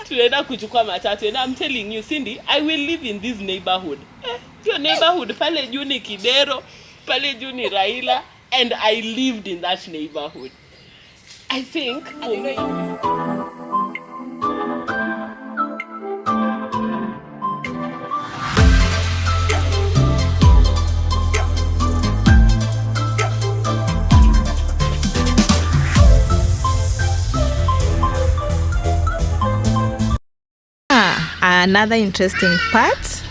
tunaenda kuchukua matatu, and I'm telling you Cindy, I will live in this neighborhood. Your neighborhood pale juu ni Kidero, pale juu ni Raila, and I lived in that neighborhood. I think for me, another interesting part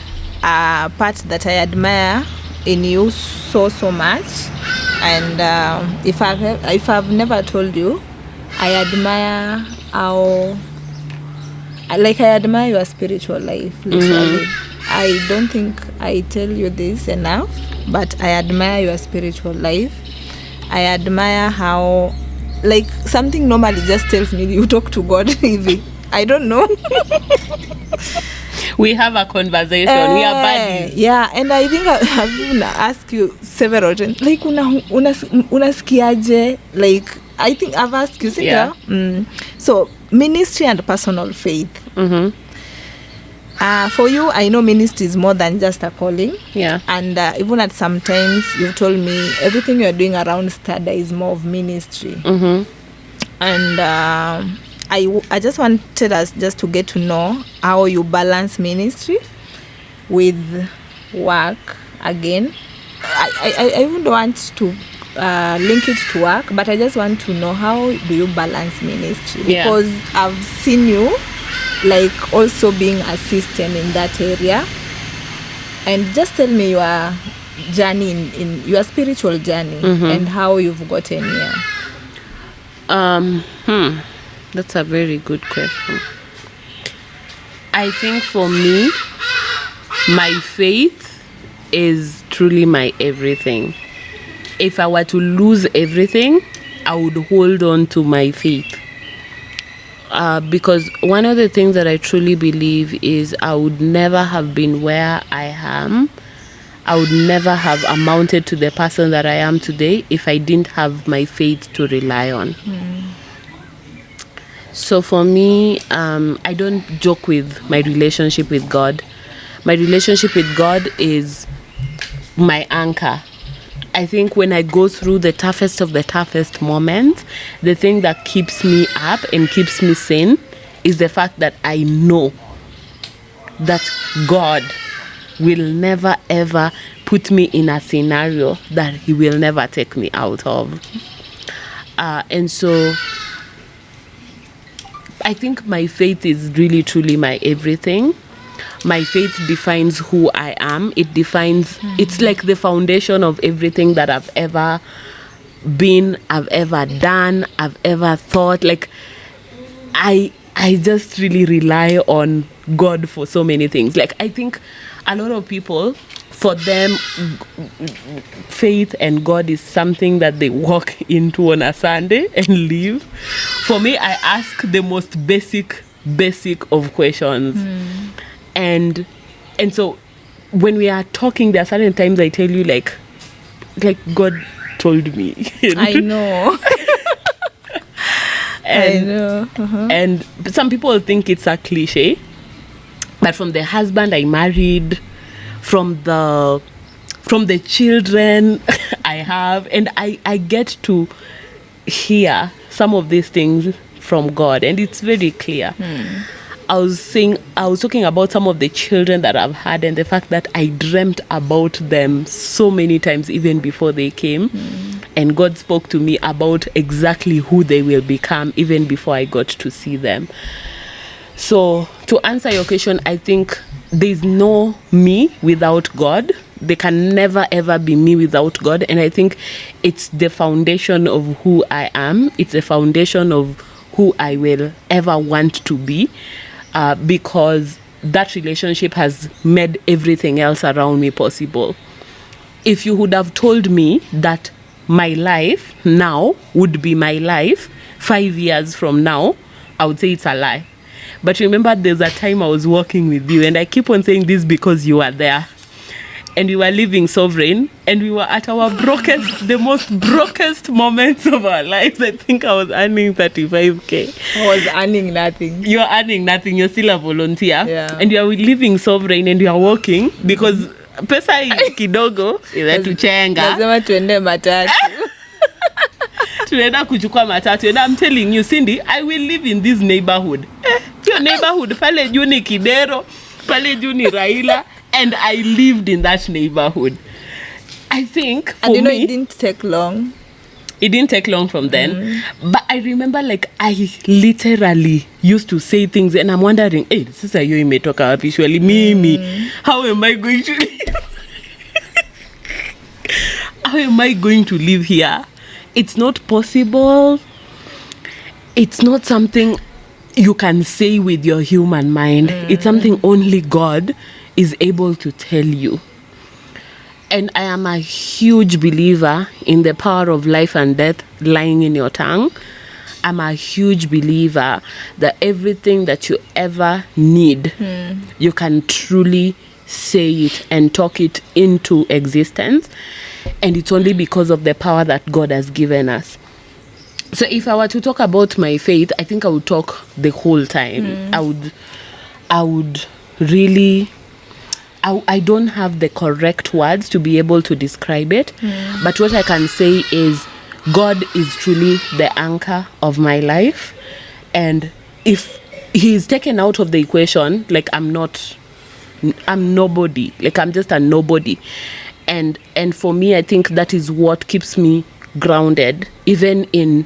that I admire in you so much, and if I've never told you, I admire your spiritual life, literally. I don't think I tell you this enough, but I admire your spiritual life. I admire how, like, something normally just tells me you talk to God. I don't know. We have a conversation. We are buddies. Yeah, and I think I've even asked you several times, like, unasikiaje? Like, I think I've asked you, yeah. So, ministry and personal faith. For you, I know ministry is more than just a calling. Yeah. And even at some times, you've told me everything you're doing around study is more of ministry. And I just wanted us just to get to know how you balance ministry with work again. I even don't want to link it to work, but I just want to know, how do you balance ministry? Yeah. Because I've seen you like also being assistant in that area. And just tell me your journey in your spiritual journey and how you've gotten here. That's a very good question. I think for me, my faith is truly my everything. If I were to lose everything, I would hold on to my faith. Because one of the things that I truly believe is I would never have been where I am. I would never have amounted to the person that I am today if I didn't have my faith to rely on. So for me, I don't joke with my relationship with God. My relationship with God is my anchor. I think when I go through the toughest of the toughest moments, the thing that keeps me up and keeps me sane is the fact that I know that God will never ever put me in a scenario that He will never take me out of. And so I think my faith is really truly my everything. My faith defines who I am. It defines, it's like the foundation of everything that I've ever been, I've ever done, I've ever thought. Like, I just really rely on God for so many things. Like, I think a lot of people, for them, faith and God is something that they walk into on a Sunday and leave. For me, I ask the most basic of questions. And so when we are talking, there are certain times I tell you, like God told me. I know. I know. And some people think it's a cliche, but from the husband I married, from the children I have, and I get to hear some of these things from God, and it's very clear. I was talking about some of the children that I've had, and the fact that I dreamt about them so many times even before they came. And God spoke to me about exactly who they will become even before I got to see them. So to answer your question, I think there's no me without God. There can never ever be me without God. And I think it's the foundation of who I am. It's the foundation of who I will ever want to be. Because that relationship has made everything else around me possible. If you would have told me that my life now would be my life 5 years from now, I would say it's a lie. But remember, there's a time I was walking with you, and I keep on saying this because you are there. and we were living sovereign, and we were at our brokest, the most brokest moments of our lives. I think I was earning 35K. I was earning nothing. You're earning nothing. You're still a volunteer. Yeah. And you are living sovereign, and you are working because pesa kidogo inatuchenga. Lazima tuende matatu. Tunaenda kuchukua matatu. And I'm telling you, Cindy, I will live in this neighborhood. Your neighborhood, pale juu ni Kidero, pale juu ni Raila, and I lived in that neighborhood. I think for and me, it didn't take long. It didn't take long from then. But I remember, like, I literally used to say things, and I'm wondering, hey, this is how you imetoka wapi surely me. How am I going to live? How am I going to live here? It's not possible. It's not something you can say with your human mind. It's something only God is able to tell you. And I am a huge believer in the power of life and death lying in your tongue. I'm a huge believer that everything that you ever need, you can truly say it and talk it into existence. And it's only because of the power that God has given us. So if I were to talk about my faith, I think I would talk the whole time. I would really... I don't have the correct words to be able to describe it. But what I can say is God is truly the anchor of my life. And if he is taken out of the equation, like I'm nobody. Like I'm just a nobody. And for me, I think that is what keeps me grounded, even in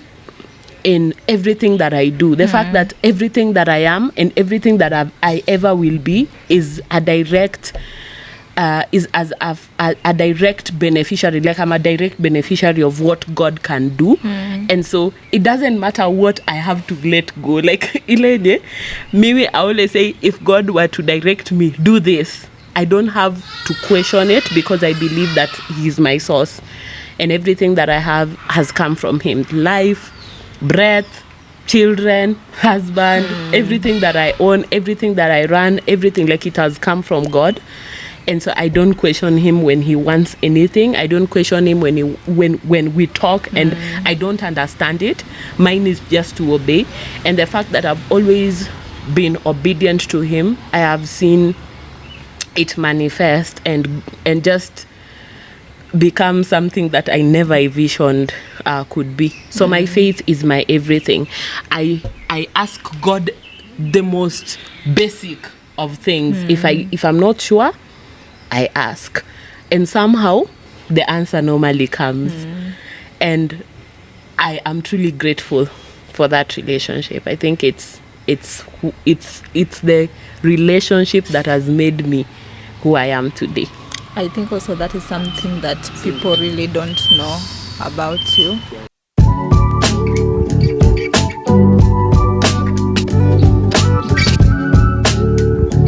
everything that I do. The fact that everything that I am and everything that I ever will be is a direct a direct beneficiary. Like I'm a direct beneficiary of what God can do. And so it doesn't matter what I have to let go. Like Ilene, maybe I always say, if God were to direct me, do this, I don't have to question it because I believe that he is my source. And everything that I have has come from him. Life, breath, children, husband, everything that I own, everything that I run, everything, like it has come from God. And so I don't question him when he wants anything. I don't question him when we talk and I don't understand it. Mine is just to obey. And the fact that I've always been obedient to him, I have seen it manifest and just become something that I never envisioned could be. So my faith is my everything. I ask God the most basic of things. If I'm not sure, I ask, and somehow the answer normally comes. And I am truly grateful for that relationship. I think it's the relationship that has made me who I am today. I think also that is something that people really don't know about you.